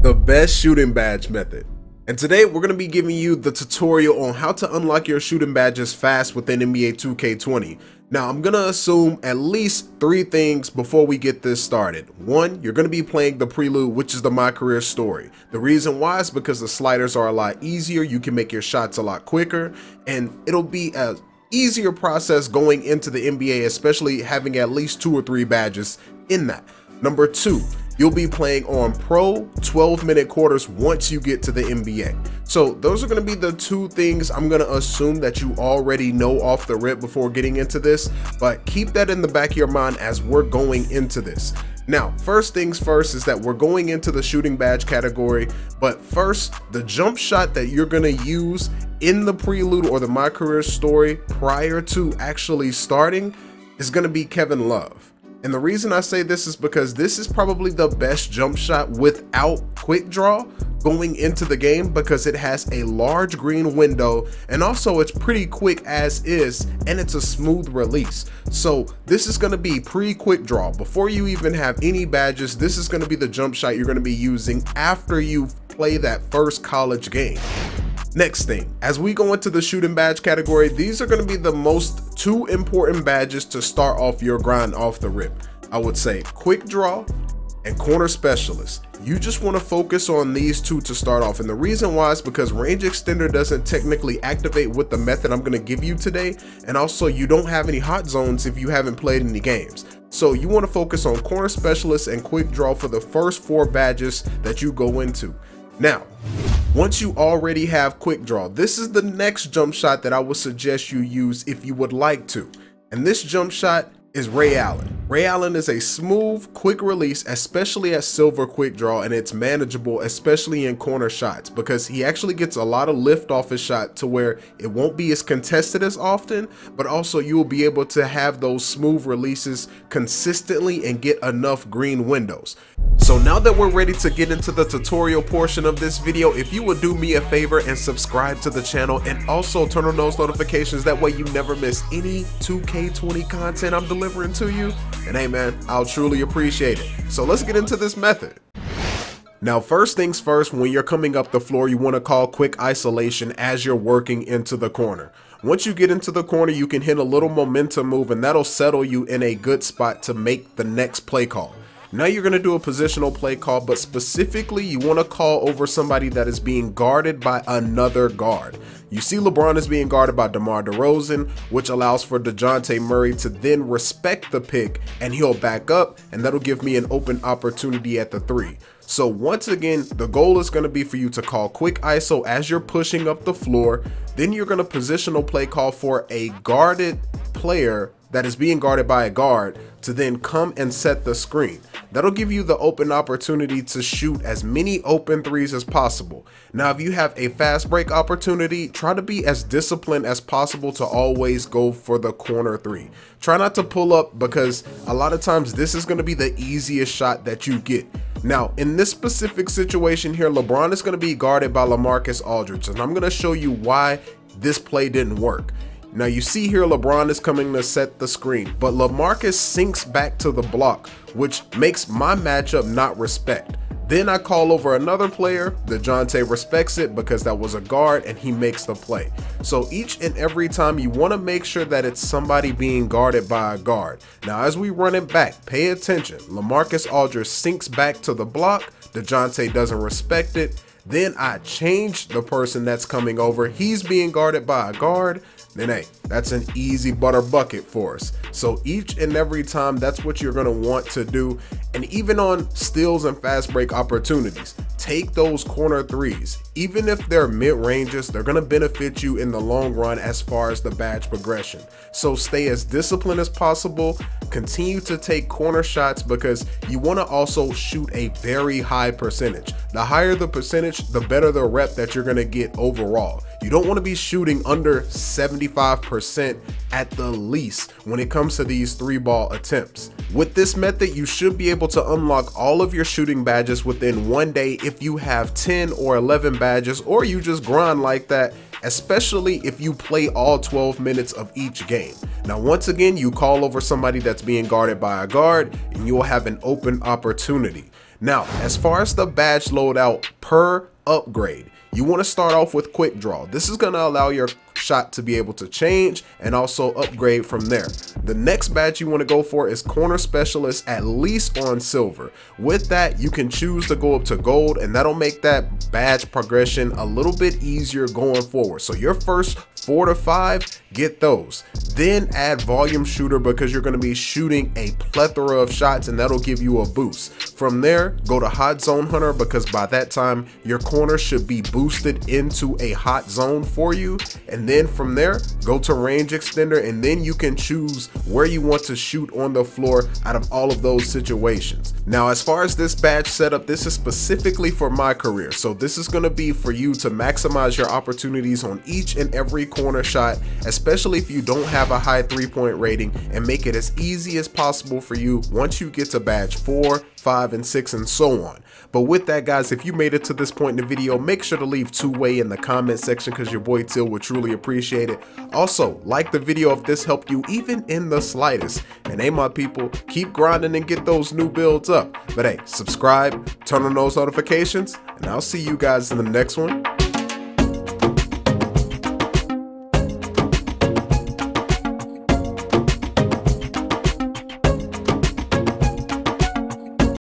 The best shooting badge method. And today we're going to be giving you the tutorial on how to unlock your shooting badges fast within NBA 2K20. Now I'm going to assume at least 3 things before we get this started. 1, you're going to be playing the prelude, which is the My Career Story. The reason why is because the sliders are a lot easier, you can make your shots a lot quicker, and it'll be a easier process going into the NBA, especially having at least 2 or 3 badges in that. Number 2, you'll be playing on pro 12-minute quarters once you get to the NBA. So those are going to be the 2 things I'm going to assume that you already know off the rip before getting into this, but keep that in the back of your mind as we're going into this. Now, first things first is that we're going into the shooting badge category, but first, the jump shot that you're going to use in the prelude or the My Career Story prior to actually starting is going to be Kevin Love. And the reason I say this is because this is probably the best jump shot without quick draw going into the game, because it has a large green window and also it's pretty quick as is, and it's a smooth release. So this is going to be pre-quick draw. Before you even have any badges, this is going to be the jump shot you're going to be using after you play that first college game. Next thing, as we go into the shooting badge category, these are going to be the most 2 important badges to start off your grind off the rip. I would say quick draw and corner specialist. You just want to focus on these 2 to start off, and the reason why is because range extender doesn't technically activate with the method I'm going to give you today, and also you don't have any hot zones if you haven't played any games. So you want to focus on corner specialist and quick draw for the first 4 badges that you go into. Now, once you already have quick draw, this is the next jump shot that I would suggest you use if you would like to. And this jump shot is Ray Allen. Ray Allen is a smooth, quick release, especially at silver quick draw, and it's manageable, especially in corner shots, because he actually gets a lot of lift off his shot to where it won't be as contested as often, but also you will be able to have those smooth releases consistently and get enough green windows. So now that we're ready to get into the tutorial portion of this video, if you would do me a favor and subscribe to the channel and also turn on those notifications, that way you never miss any 2K20 content I'm delivering to you. And hey man, I'll truly appreciate it. So let's get into this method. Now, first things first, when you're coming up the floor, you want to call quick isolation as you're working into the corner. Once you get into the corner, you can hit a little momentum move, and that'll settle you in a good spot to make the next play call. Now you're going to do a positional play call, but specifically you want to call over somebody that is being guarded by another guard. You see LeBron is being guarded by DeMar DeRozan, which allows for DeJounte Murray to then respect the pick, and he'll back up, and that'll give me an open opportunity at the 3. So once again, the goal is going to be for you to call quick ISO as you're pushing up the floor. Then you're going to positional play call for a guarded player that is being guarded by a guard to then come and set the screen. That'll give you the open opportunity to shoot as many open 3s as possible. Now, if you have a fast break opportunity, try to be as disciplined as possible to always go for the corner 3. Try not to pull up, because a lot of times this is going to be the easiest shot that you get. Now, in this specific situation here, LeBron is going to be guarded by LaMarcus Aldridge, and I'm going to show you why this play didn't work. Now you see here LeBron is coming to set the screen, but LaMarcus sinks back to the block, which makes my matchup not respect. Then I call over another player, DeJounte respects it because that was a guard, and he makes the play. So each and every time you want to make sure that it's somebody being guarded by a guard. Now as we run it back, pay attention. LaMarcus Aldridge sinks back to the block, DeJounte doesn't respect it. Then I change the person that's coming over, he's being guarded by a guard. Then hey, that's an easy butter bucket for us. So each and every time, that's what you're going to want to do. And even on steals and fast break opportunities, take those corner 3s. Even if they're mid-ranges, they're going to benefit you in the long run as far as the badge progression. So stay as disciplined as possible. Continue to take corner shots, because you want to also shoot a very high percentage. The higher the percentage, the better the rep that you're going to get overall. You don't want to be shooting under 75% at the least when it comes to these 3-ball attempts. With this method, you should be able to unlock all of your shooting badges within 1 day if you have 10 or 11 badges, or you just grind like that, especially if you play all 12 minutes of each game. Now, once again, you call over somebody that's being guarded by a guard, and you will have an open opportunity. Now, as far as the badge loadout per upgrade, you want to start off with quick draw. This is going to allow your shot to be able to change and also upgrade from there. The next badge you want to go for is corner specialist, at least on silver. With that, you can choose to go up to gold, and that'll make that badge progression a little bit easier going forward. So your first 4 to 5, get those. Then add volume shooter, because you're going to be shooting a plethora of shots and that'll give you a boost. From there, go to hot zone hunter, because by that time your corner should be boosted into a hot zone for you. And then from there, go to range extender, and then you can choose where you want to shoot on the floor out of all of those situations. Now, as far as this badge setup, this is specifically for my career. So this is going to be for you to maximize your opportunities on each and every corner shot, especially if you don't have a high 3-point rating, and make it as easy as possible for you once you get to badge 4, 5, and 6, and so on. But with that, guys, if you made it to this point in the video, make sure to leave 2-way in the comment section, because your boy Till would truly appreciate it. Also, like the video if this helped you even in the slightest. And hey, my people, keep grinding and get those new builds up. But hey, subscribe, turn on those notifications, and I'll see you guys in the next one.